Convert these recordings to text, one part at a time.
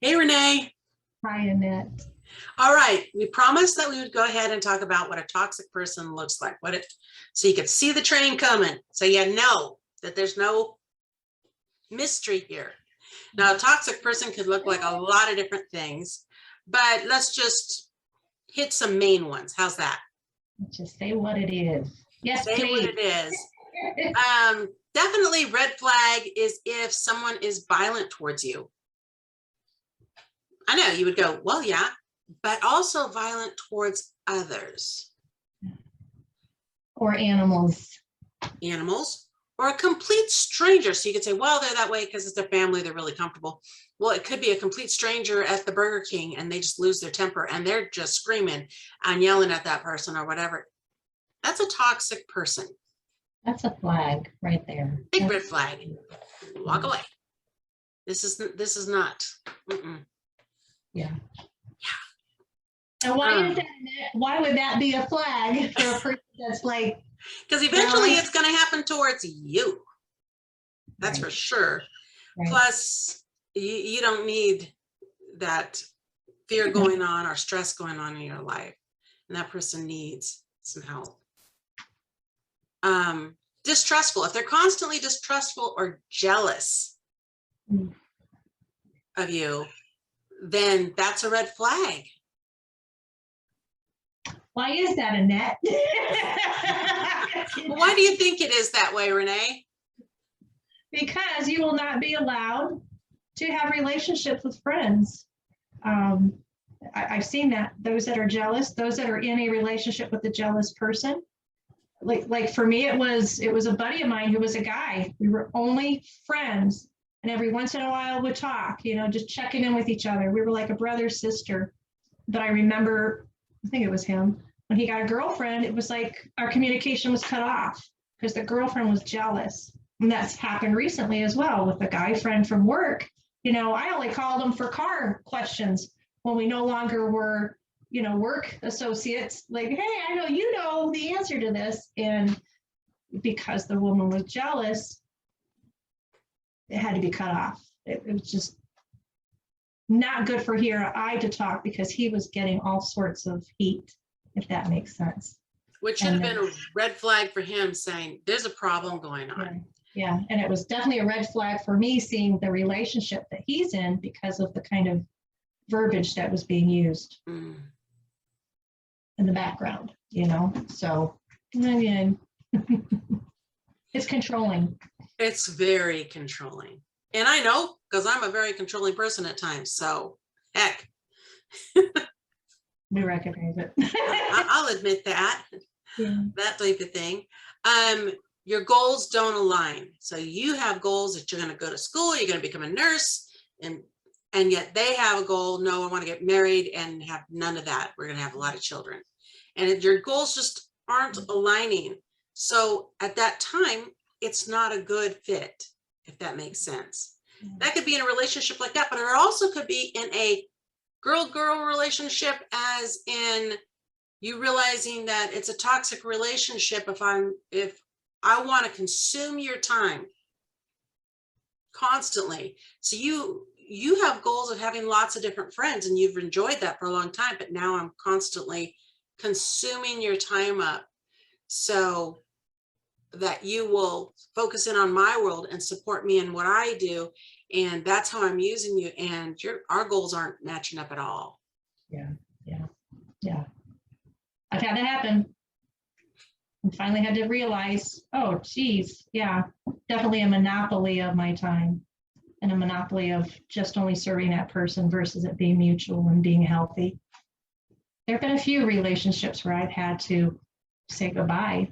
Hey, Renee. Hi, Annette. All right. We promised that we would go ahead and talk about what a toxic person looks like. So you could see the train coming. So you know that there's no mystery here. Now, a toxic person could look like a lot of different things, but let's just hit some main ones. How's that? Just say what it is. Yes, Say please. what it is. Definitely red flag is if someone is violent towards you. I know you would go, well, yeah, but also violent towards others. Or animals. Animals, or a complete stranger. So you could say, well, they're that way because it's their family, they're really comfortable. Well, it could be a complete stranger at the Burger King and they just lose their temper and they're just screaming and yelling at that person or whatever. That's a toxic person. That's a flag right there. Big red flag. Walk away. This is not. Yeah. Yeah. And why is that? Why would that be a flag for a person that's like? Because eventually it's going to happen towards you. That's Right. for sure. Right. Plus, you don't need that fear going on or stress going on in your life. And that person needs some help. Distrustful. If they're constantly distrustful or jealous of you, then that's a red flag. Why is that, Annette? Why do you think it is that way, Renee? Because you will not be allowed to have relationships with friends. I've seen that. Those that are jealous, those that are in a relationship with a jealous person. Like for me, it was a buddy of mine who was a guy. We were only friends, and every once in a while would talk, just checking in with each other. We were like a brother, sister. But I remember, I think it was him, when he got a girlfriend, it was like our communication was cut off because the girlfriend was jealous. And that's happened recently as well with a guy friend from work. I only called him for car questions when we no longer were work associates, like, hey, I know you know the answer to this. And because the woman was jealous, it had to be cut off. It was just not good for he or I to talk because he was getting all sorts of heat, if that makes sense. Which should have been a red flag for him saying, there's a problem going on. Yeah. And it was definitely a red flag for me seeing the relationship that he's in because of the kind of verbiage that was being used. In the background, so again, it's controlling. It's very controlling. And I know because I'm a very controlling person at times. So heck. We recognize it. I'll admit that. Yeah. That type of thing. Your goals don't align. So you have goals that you're going to go to school, you're going to become a nurse, and yet they have a goal. No, I want to get married and have none of that. We're going to have a lot of children. And if your goals just aren't aligning. So at that time, it's not a good fit, if that makes sense. That could be in a relationship like that, but it also could be in a girl-girl relationship, as in you realizing that it's a toxic relationship if I want to consume your time constantly. So you have goals of having lots of different friends and you've enjoyed that for a long time, but now I'm constantly consuming your time up so that you will focus in on my world and support me in what I do. And that's how I'm using you. And our goals aren't matching up at all. Yeah. I've had that happen. And finally had to realize, oh, geez, yeah, definitely a monopoly of my time and a monopoly of just only serving that person versus it being mutual and being healthy. There have been a few relationships where I've had to say goodbye.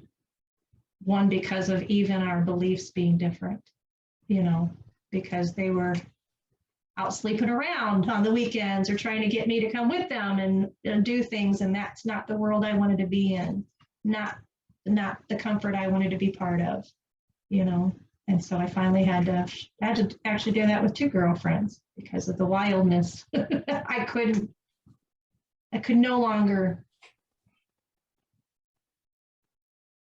One, because of even our beliefs being different, because they were out sleeping around on the weekends or trying to get me to come with them and do things. And that's not the world I wanted to be in, not the comfort I wanted to be part of, And so I finally had to actually do that with 2 girlfriends because of the wildness. I could no longer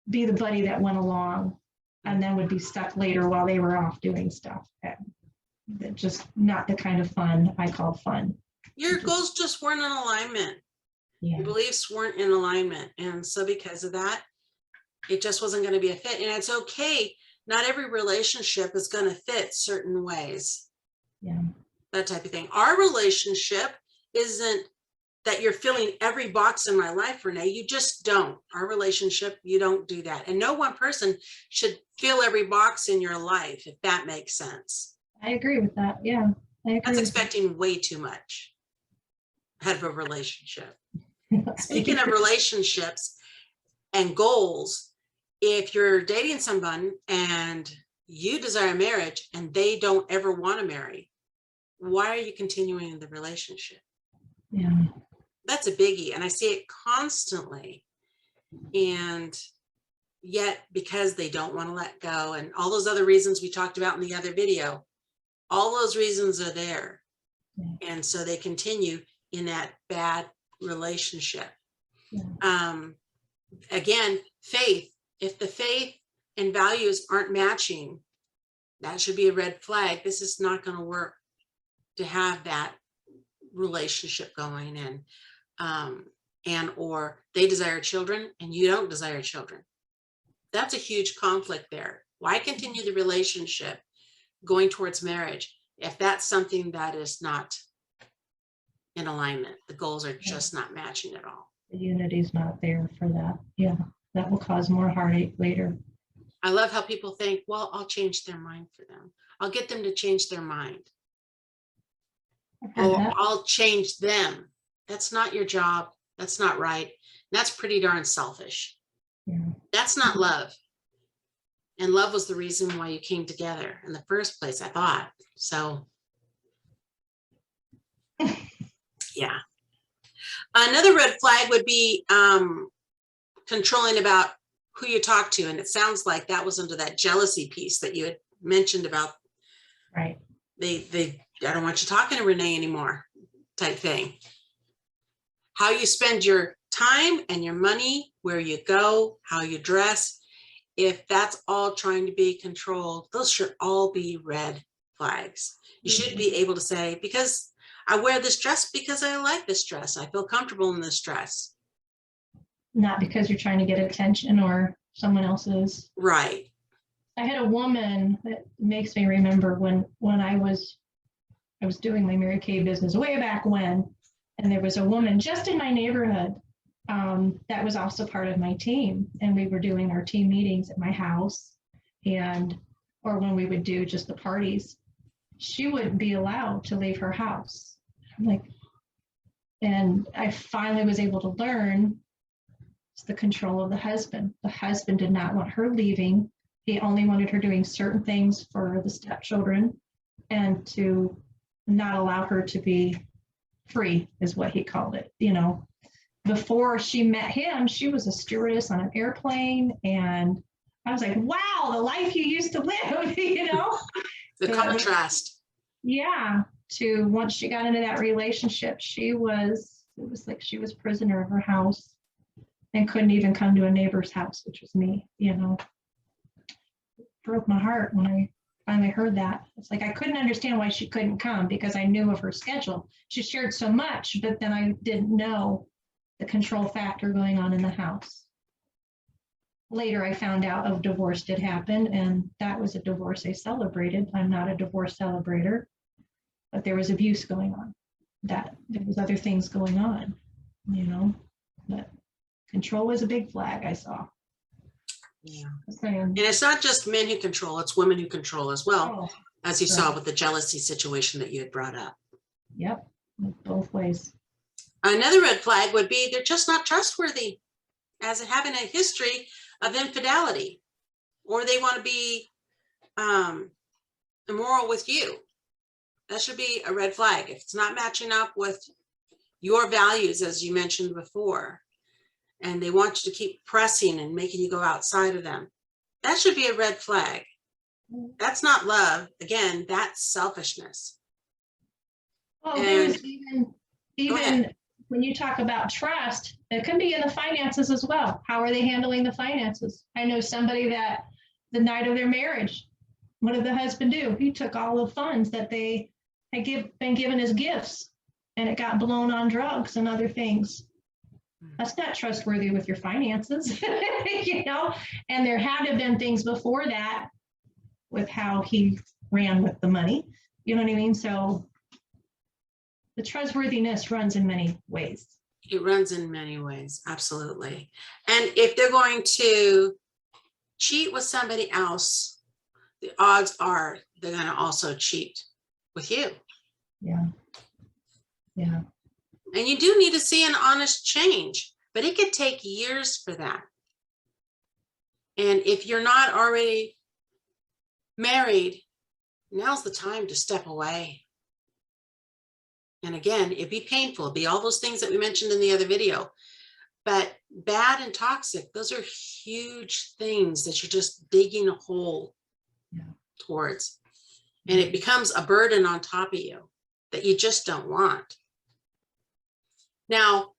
be the buddy that went along and then would be stuck later while they were off doing stuff. that just not the kind of fun I call fun. Your goals just weren't in alignment. Yeah. Your beliefs weren't in alignment. And so because of that, it just wasn't going to be a fit. And it's okay. Not every relationship is going to fit certain ways. Yeah. That type of thing. Our relationship isn't that you're filling every box in my life, Renee. You just don't. Our relationship, you don't do that. And no one person should fill every box in your life, if that makes sense. I agree with that. Yeah. I agree. That's expecting way too much out of a relationship. Speaking of relationships and goals, if you're dating someone and you desire marriage and they don't ever want to marry, why are you continuing the relationship? Yeah. That's a biggie. And I see it constantly. And yet, because they don't want to let go and all those other reasons we talked about in the other video, all those reasons are there. Yeah. And so they continue in that bad relationship. Yeah. Again, faith. If the faith and values aren't matching, that should be a red flag. This is not going to work to have that relationship going in. And or they desire children and you don't desire children. That's a huge conflict there. Why continue the relationship going towards marriage if that's something that is not in alignment? The goals are just not matching at all. The unity's not there for that. Yeah. That will cause more heartache later. I love how people think, well, I'll change their mind for them. I'll get them to change their mind. Or I'll change them. That's not your job. That's not right. That's pretty darn selfish. Yeah. That's not love. And love was the reason why you came together in the first place, I thought. So, yeah. Another red flag would be controlling about who you talk to. And it sounds like that was under that jealousy piece that you had mentioned about. Right. They I don't want you talking to Renee anymore type thing. How you spend your time and your money, where you go, how you dress. If that's all trying to be controlled, those should all be red flags. You should be able to say, because I wear this dress because I like this dress. I feel comfortable in this dress. Not because you're trying to get attention or someone else's. Right. I had a woman that makes me remember when I was doing my Mary Kay business way back when, and there was a woman just in my neighborhood that was also part of my team, and we were doing our team meetings at my house, or when we would do just the parties, she wouldn't be allowed to leave her house. And I finally was able to learn it's the control of the husband. The husband did not want her leaving. He only wanted her doing certain things for the stepchildren and to not allow her to be free, is what he called it. You know, before she met him, she was a stewardess on an airplane. And I was like, wow, the life you used to live, you know? The contrast. Yeah. To once she got into that relationship, it was like she was prisoner of her house and couldn't even come to a neighbor's house, which was me, you know. It broke my heart when I finally heard that. It's like I couldn't understand why she couldn't come because I knew of her schedule. She shared so much, but then I didn't know the control factor going on in the house. Later, I found out a divorce did happen, and that was a divorce I celebrated. I'm not a divorce celebrator, but there was abuse going on. That there was other things going on, you know. But control was a big flag I saw. Yeah. And it's not just men who control, it's women who control as well, as you saw with the jealousy situation that you had brought up. Yep, both ways. Another red flag would be they're just not trustworthy, as having a history of infidelity, or they want to be immoral with you. That should be a red flag. If it's not matching up with your values, as you mentioned before, and they want you to keep pressing and making you go outside of them, that should be a red flag. That's not love. Again, that's selfishness. Oh, there's even when you talk about trust, it can be in the finances as well. How are they handling the finances? I know somebody that the night of their marriage, what did the husband do? He took all the funds that they had been given as gifts, and it got blown on drugs and other things. That's not trustworthy with your finances, you know? And there had to have been things before that with how he ran with the money. You know what I mean? So the trustworthiness runs in many ways. It runs in many ways, absolutely. And if they're going to cheat with somebody else, the odds are they're going to also cheat with you. Yeah. Yeah. And you do need to see an honest change, but it could take years for that. And if you're not already married, now's the time to step away. And again, it'd be painful, it'd be all those things that we mentioned in the other video. But bad and toxic, those are huge things that you're just digging a hole towards. And it becomes a burden on top of you that you just don't want. Now,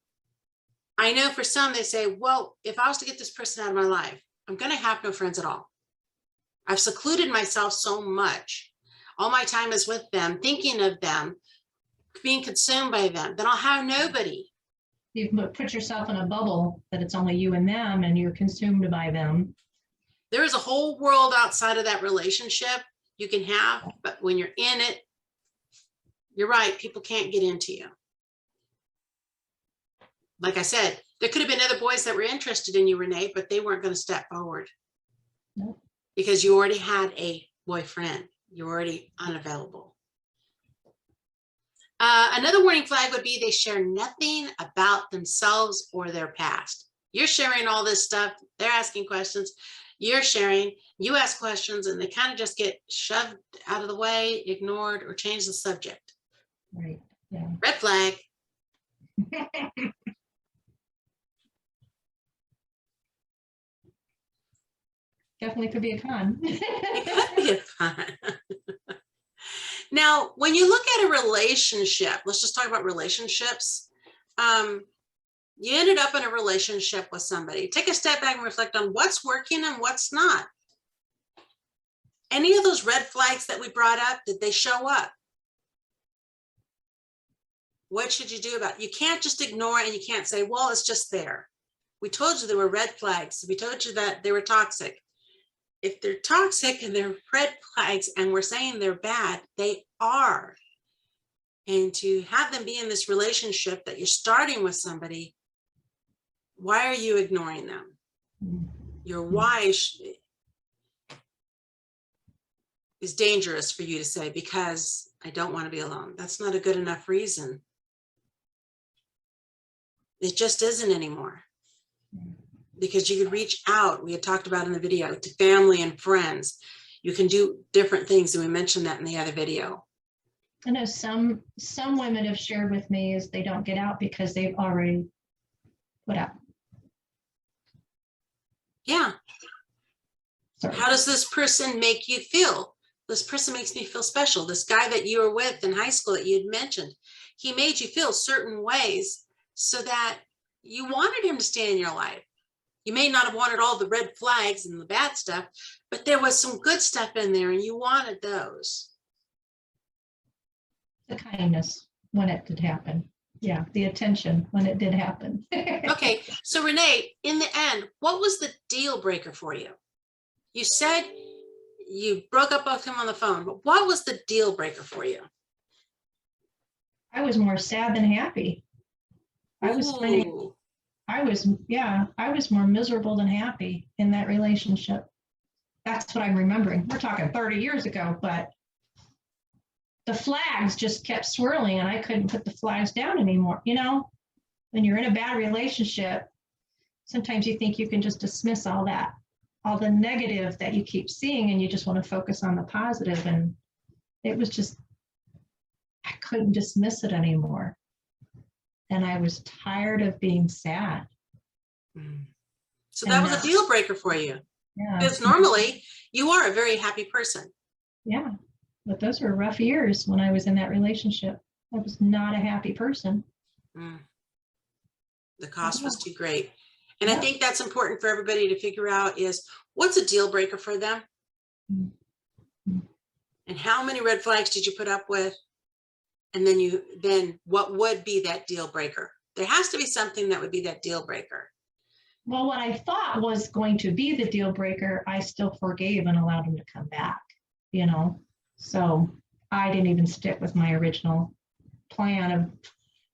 I know for some, they say, well, if I was to get this person out of my life, I'm going to have no friends at all. I've secluded myself so much. All my time is with them, thinking of them, being consumed by them, then I'll have nobody. You put yourself in a bubble that it's only you and them, and you're consumed by them. There is a whole world outside of that relationship you can have, but when you're in it, you're right, people can't get into you. Like I said, there could have been other boys that were interested in you, Renee, but they weren't going to step forward. No. Because you already had a boyfriend. You're already unavailable. Another warning flag would be they share nothing about themselves or their past. You're sharing all this stuff. They're asking questions. You're sharing. You ask questions, and they kind of just get shoved out of the way, ignored, or change the subject. Right. Yeah. Red flag. Definitely could be a con. It could be a fun. Now, when you look at a relationship, let's just talk about relationships. You ended up in a relationship with somebody. Take a step back and reflect on what's working and what's not. Any of those red flags that we brought up, did they show up? What should you do about it? You can't just ignore it, and you can't say, well, it's just there. We told you there were red flags. We told you that they were toxic. If they're toxic and they're red flags and we're saying they're bad, they are. And to have them be in this relationship that you're starting with somebody, why are you ignoring them? Your why is dangerous for you to say, because I don't want to be alone. That's not a good enough reason. It just isn't anymore. Because you could reach out, we had talked about in the video, to family and friends. You can do different things, and we mentioned that in the other video. I know some women have shared with me is they don't get out because they've already put out. Yeah. Sorry. How does this person make you feel? This person makes me feel special. This guy that you were with in high school that you had mentioned, he made you feel certain ways so that you wanted him to stay in your life. You may not have wanted all the red flags and the bad stuff, but there was some good stuff in there and you wanted those. The kindness when it did happen. Yeah, the attention when it did happen. Okay, so Renee, in the end, what was the deal breaker for you? You said you broke up with him on the phone, but what was the deal breaker for you? I was more sad than happy. I was more miserable than happy in that relationship. That's what I'm remembering. We're talking 30 years ago, but the flags just kept swirling and I couldn't put the flags down anymore. You know, when you're in a bad relationship, sometimes you think you can just dismiss all that, all the negative that you keep seeing, and you just want to focus on the positive. And it was just, I couldn't dismiss it anymore. And I was tired of being sad. So that was a deal breaker for you. Yeah. Because normally you are a very happy person. Yeah. But those were rough years when I was in that relationship. I was not a happy person. The cost was too great. And I think that's important for everybody to figure out is what's a deal breaker for them? And how many red flags did you put up with? And then what would be that deal breaker? There has to be something that would be that deal breaker. Well, what I thought was going to be the deal breaker, I still forgave and allowed him to come back, you know? So I didn't even stick with my original plan of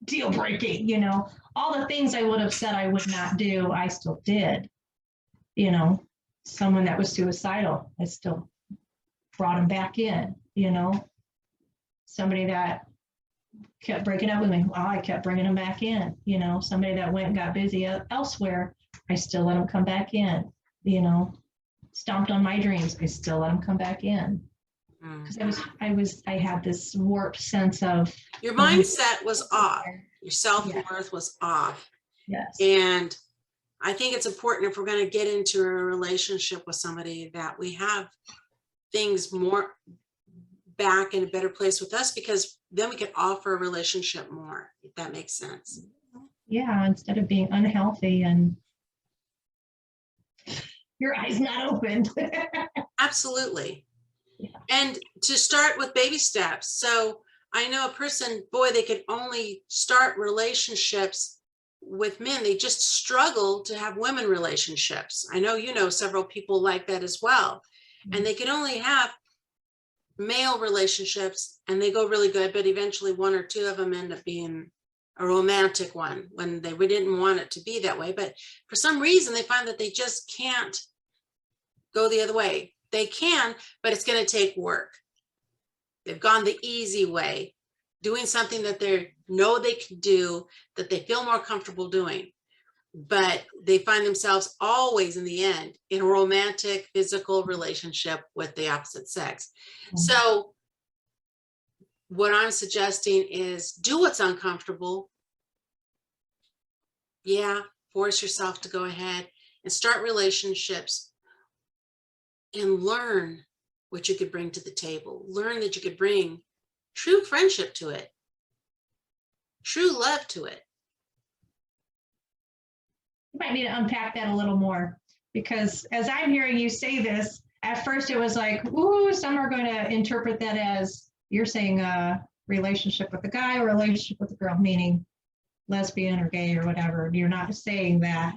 deal breaking, you know? All the things I would have said I would not do, I still did. You know, someone that was suicidal, I still brought him back in, you know? Somebody that kept breaking up with me, well, I kept bringing him back in, you know? Somebody that went and got busy elsewhere, I still let him come back in, you know? Stomped on my dreams, I still let him come back in. Because I had this warped sense of. Your mindset was off. Your self-worth was off. Yes. And I think it's important, if we're going to get into a relationship with somebody, that we have things more back in a better place with us, because then we can offer a relationship more, if that makes sense. Yeah, instead of being unhealthy and your eyes not opened. Absolutely. Yeah. And to start with baby steps. So I know a person, boy, they could only start relationships with men. They just struggle to have women relationships. I know, you know, several people like that as well. And they can only have male relationships and they go really good, but eventually one or two of them end up being a romantic one when we didn't want it to be that way. But for some reason, they find that they just can't go the other way. They can, but it's going to take work. They've gone the easy way, doing something that they know they can do, that they feel more comfortable doing. But they find themselves always in the end in a romantic, physical relationship with the opposite sex. Mm-hmm. So what I'm suggesting is do what's uncomfortable. Yeah, force yourself to go ahead and start relationships and learn what you could bring to the table. Learn that you could bring true friendship to it, true love to it. You might need to unpack that a little more, because as I'm hearing you say this, at first it was like, ooh, some are going to interpret that as you're saying a relationship with a guy or a relationship with a girl, meaning lesbian or gay or whatever. You're not saying that,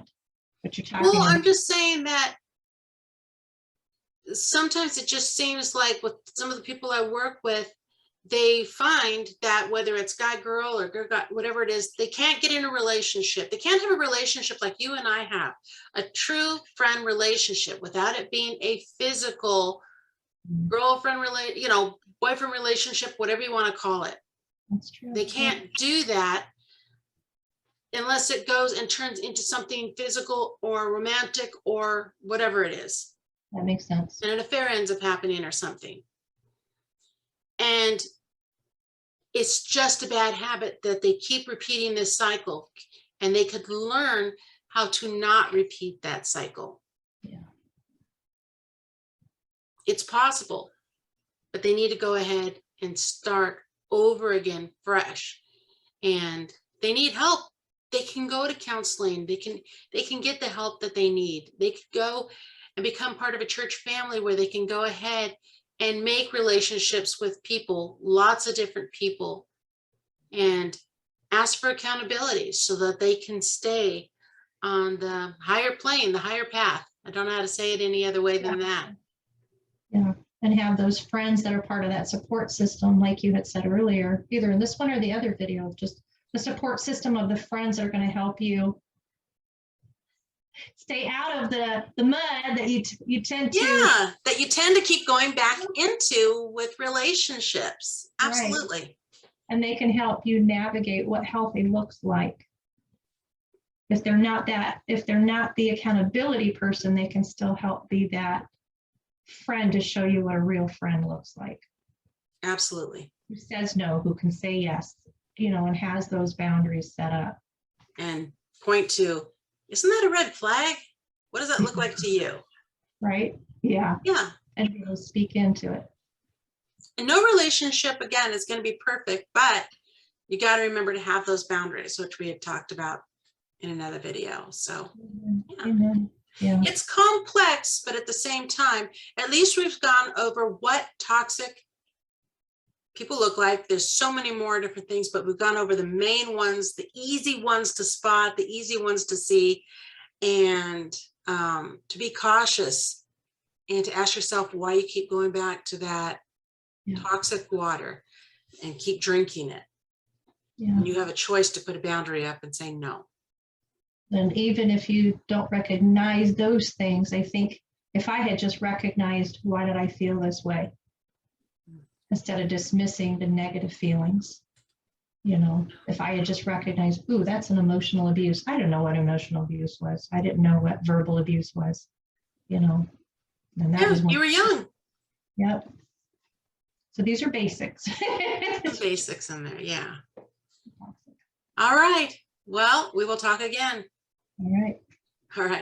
but you're talking. Well, I'm just saying that sometimes it just seems like with some of the people I work with, they find that whether it's guy, girl, or girl, guy, whatever it is, they can't get in a relationship. They can't have a relationship like you and I have, a true friend relationship, without it being a physical girlfriend, boyfriend relationship, whatever you want to call it. That's true. They can't do that unless it goes and turns into something physical or romantic or whatever it is. That makes sense. And an affair ends up happening or something. And it's just a bad habit that they keep repeating this cycle, and they could learn how to not repeat that cycle. Yeah. It's possible, but they need to go ahead and start over again fresh. And they need help. They can go to counseling. They can get the help that they need. They could go and become part of a church family where they can go ahead and make relationships with people, lots of different people, and ask for accountability so that they can stay on the higher plane, the higher path. I don't know how to say it any other way than that. Yeah, and have those friends that are part of that support system, like you had said earlier, either in this one or the other video, just the support system of the friends that are going to help you stay out of the mud that you tend to. Yeah, that you tend to keep going back into with relationships. Absolutely. Right. And they can help you navigate what healthy looks like. If they're not the accountability person, they can still help be that friend to show you what a real friend looks like. Absolutely. Who says no, who can say yes, and has those boundaries set up. And point to, isn't that a red flag? What does that look like to you? Right? Yeah. Yeah. And be able to speak into it. And no relationship, again, is going to be perfect, but you got to remember to have those boundaries, which we had talked about in another video. So, yeah. Amen. Yeah. It's complex, but at the same time, at least we've gone over what toxic people look like. There's so many more different things, but we've gone over the main ones, the easy ones to spot, the easy ones to see, and to be cautious and to ask yourself why you keep going back to that Yeah. toxic water and keep drinking it. Yeah. You have a choice to put a boundary up and say no. And even if you don't recognize those things, I think if I had just recognized, why did I feel this way? Instead of dismissing the negative feelings, if I had just recognized, ooh, that's an emotional abuse. I didn't know what emotional abuse was. I didn't know what verbal abuse was, and that Yeah, was one. you were young. Yep. So these are basics. The basics in there. Yeah. All right. Well, we will talk again. All right. All right.